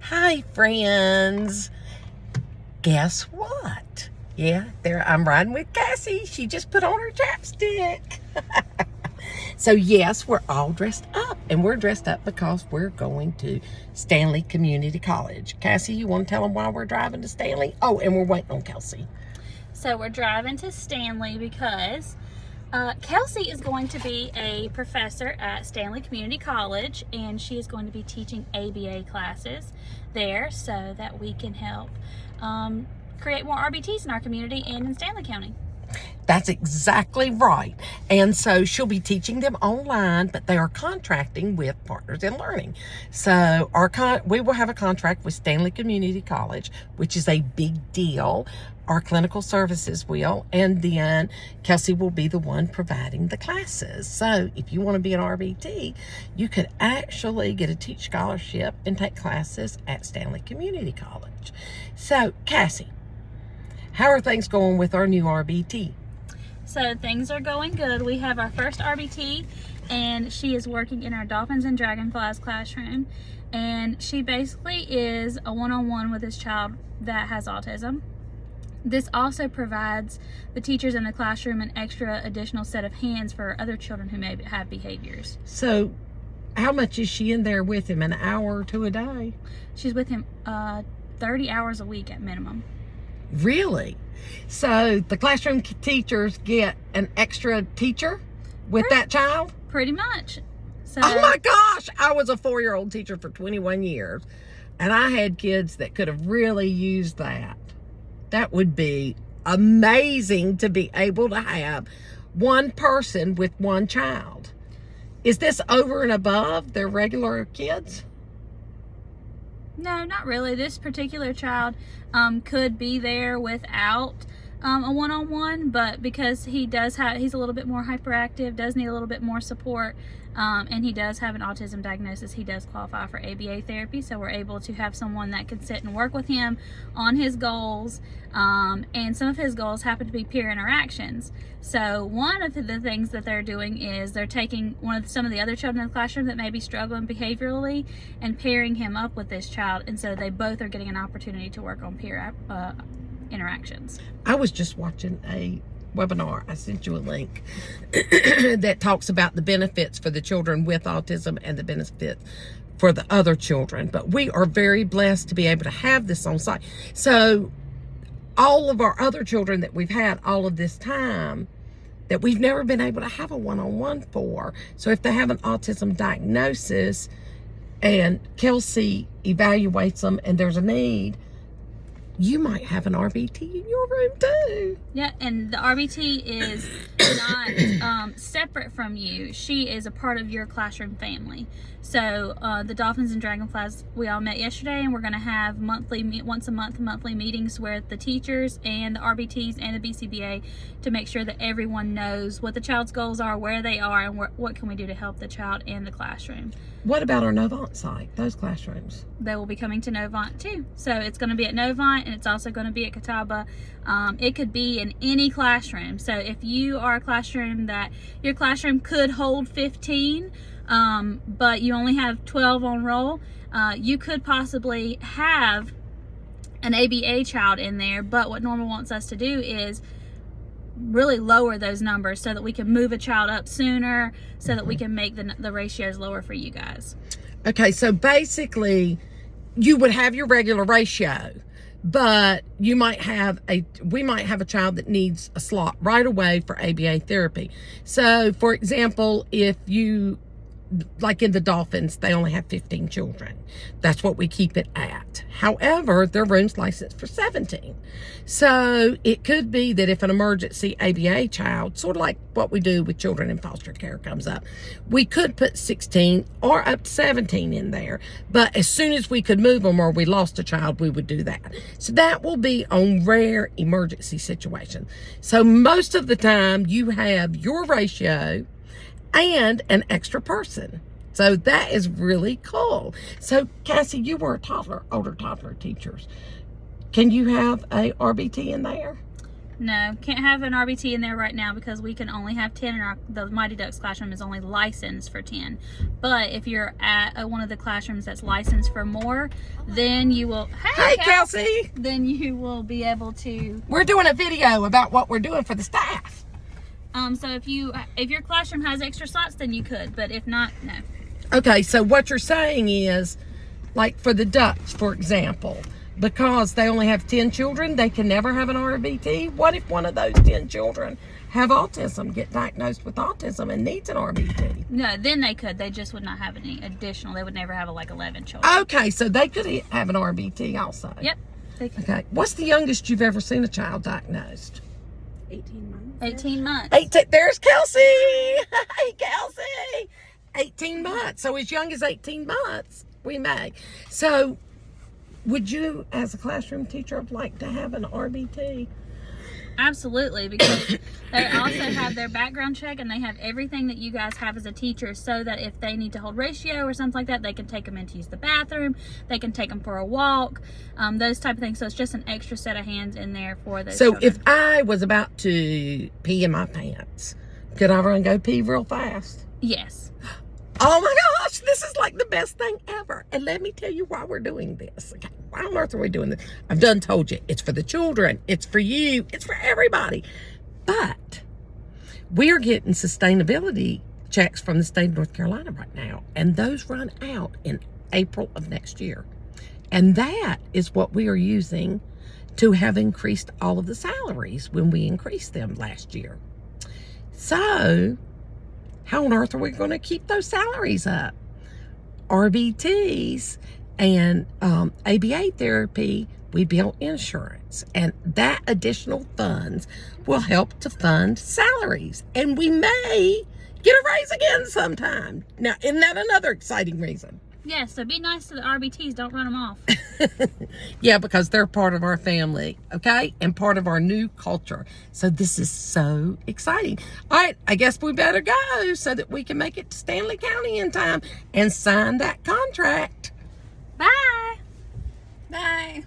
Hi, friends. Guess what? Yeah, there I'm riding with Cassie. She just put on her chapstick. So yes, we're all dressed up, and we're dressed up because we're going to Stanley Community College. Cassie, you want to tell them why we're driving to Stanley? Oh, and we're waiting on Kelsey. So we're driving to Stanley because Kelsey is going to be a professor at Stanley Community College, and she is going to be teaching ABA classes there so that we can help create more RBTs in our community and in Stanley County. That's exactly right. And so she'll be teaching them online, but they are contracting with Partners in Learning. So we will have a contract with Stanley Community College, which is a big deal. Our clinical services will, and then Kelsey will be the one providing the classes. So if you want to be an RBT, you could actually get a teach scholarship and take classes at Stanley Community College. So Cassie, how are things going with our new RBT? So things are going good. We have our first RBT, and she is working in our Dolphins and Dragonflies classroom. And she basically is a one-on-one with this child that has autism. This also provides the teachers in the classroom an extra additional set of hands for other children who may have behaviors. So how much is she in there with him? An hour or two a day? She's with him 30 hours a week at minimum. Really? So the classroom teachers get an extra teacher with that child? Pretty much. So, oh my gosh, I was a 4-year-old teacher for 21 years, and I had kids that could have really used that. That would be amazing to be able to have one person with one child. Is this over and above their regular kids? No, not really. This particular child could be there without a one-on-one, but because he's a little bit more hyperactive, does need a little bit more support, and he does have an autism diagnosis, he does qualify for ABA therapy, so we're able to have someone that can sit and work with him on his goals, and some of his goals happen to be peer interactions. So one of the things that they're doing is they're taking some of the other children in the classroom that may be struggling behaviorally and pairing him up with this child, and so they both are getting an opportunity to work on peer interactions. I was just watching a webinar. I sent you a link that talks about the benefits for the children with autism and the benefits for the other children. But we are very blessed to be able to have this on site. So all of our other children that we've had all of this time that we've never been able to have a one-on-one for. So if they have an autism diagnosis and Kelsey evaluates them and there's a need, you might have an RBT in your room too. Yeah, and the RBT is not separate from you. She is a part of your classroom family. So the Dolphins and Dragonflies, we all met yesterday, and we're going to have once a month monthly meetings with the teachers and the RBTs and the BCBA to make sure that everyone knows what the child's goals are, where they are, and what can we do to help the child in the classroom. What about our Novant site, those classrooms? They will be coming to Novant too. So it's going to be at Novant, and it's also going to be at Catawba. It could be in any classroom. So if you are a classroom that your classroom could hold 15, but you only have 12 on roll, you could possibly have an ABA child in there. But what Norma wants us to do is really lower those numbers so that we can move a child up sooner, so that we can make the ratios lower for you guys. Okay, so basically you would have your regular ratio, but we might have a child that needs a slot right away for ABA therapy. So for example, if you, like in the Dolphins, they only have 15 children. That's what we keep it at. However, their room's licensed for 17. So it could be that if an emergency ABA child, sort of like what we do with children in foster care, comes up, we could put 16 or up to 17 in there. But as soon as we could move them or we lost a child, we would do that. So that will be on rare emergency situations. So most of the time you have your ratio and an extra person. So that is really cool. So Cassie, you were a older toddler teacher. Can you have a RBT in there? No, can't have an RBT in there right now because we can only have 10 and the Mighty Ducks classroom is only licensed for 10. But if you're at one of the classrooms that's licensed for more, then you will... Hey, Kelsey! Then you will be able to... We're doing a video about what we're doing for the staff. So if your classroom has extra slots, then you could. But if not, no. Okay, so what you're saying is, like for the Ducks, for example, because they only have 10 children, they can never have an RBT. What if one of those 10 children have autism, get diagnosed with autism and needs an RBT? No, then they could. They just would not have any additional. They would never have 11 children. Okay, so they could have an RBT also. Yep. They could. Okay, what's the youngest you've ever seen a child diagnosed? 18 months. 18 months. 18. There's Kelsey. Hey, Kelsey. 18 months. So as young as 18 months, we may. So would you, as a classroom teacher, like to have an RBT? Absolutely, because they also have their background check and they have everything that you guys have as a teacher, so that if they need to hold ratio or something like that, they can take them in to use the bathroom, they can take them for a walk, those type of things. So it's just an extra set of hands in there for those So children. if I was about to pee in my pants, could I run go pee real fast? Yes. Oh my gosh, this is like the best thing ever. And let me tell you why we're doing this. Okay, why on earth are we doing this? I've done told you, it's for the children, it's for you, it's for everybody. But we are getting sustainability checks from the state of North Carolina right now. And those run out in April of next year. And that is what we are using to have increased all of the salaries when we increased them last year. So how on earth are we going to keep those salaries up? RBTs and ABA therapy, we built insurance, and that additional funds will help to fund salaries, and we may get a raise again sometime. Now, isn't that another exciting reason? Yes, so be nice to the RBTs. Don't run them off. Yeah, because they're part of our family, okay? And part of our new culture. So this is so exciting. All right, I guess we better go so that we can make it to Stanley County in time and sign that contract. Bye. Bye.